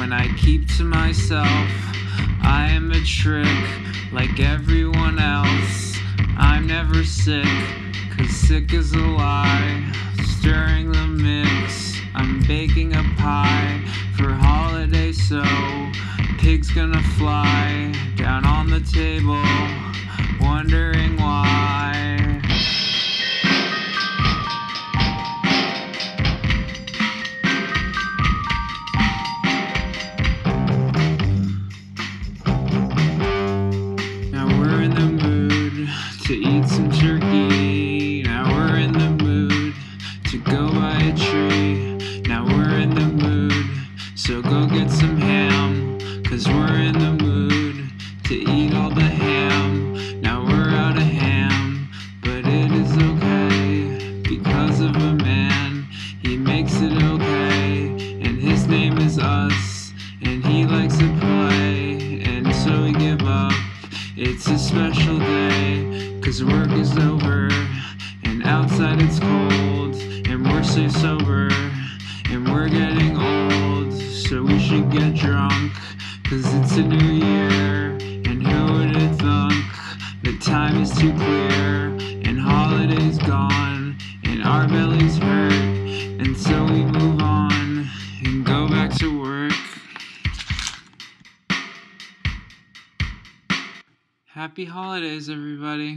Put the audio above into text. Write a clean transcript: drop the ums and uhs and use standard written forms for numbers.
when I keep to myself. I am a trick like everyone else. I'm never sick, 'cause sick is a lie. Stirring the mix, I'm baking a pie for holiday, so pig's gonna fly down on the table, wondering why. Now we're in the mood to eat some turkey. Now we're in the mood to go buy a tree. Now we're in the mood, so go get some ham, 'cause we're in the mood to eat all the ham. Now we're out of ham, but it is okay, because of a man. He makes it okay, and his name is us, and he likes to play, and so we give up. It's a special day, 'cause work is over, and outside it's cold, and we're so sober, and we're getting old, so we should get drunk, 'cause it's a new year, and who would have thunk the time is too clear, and holiday's gone, and our bellies hurt, and so we move on, and go back to work. Happy holidays, everybody.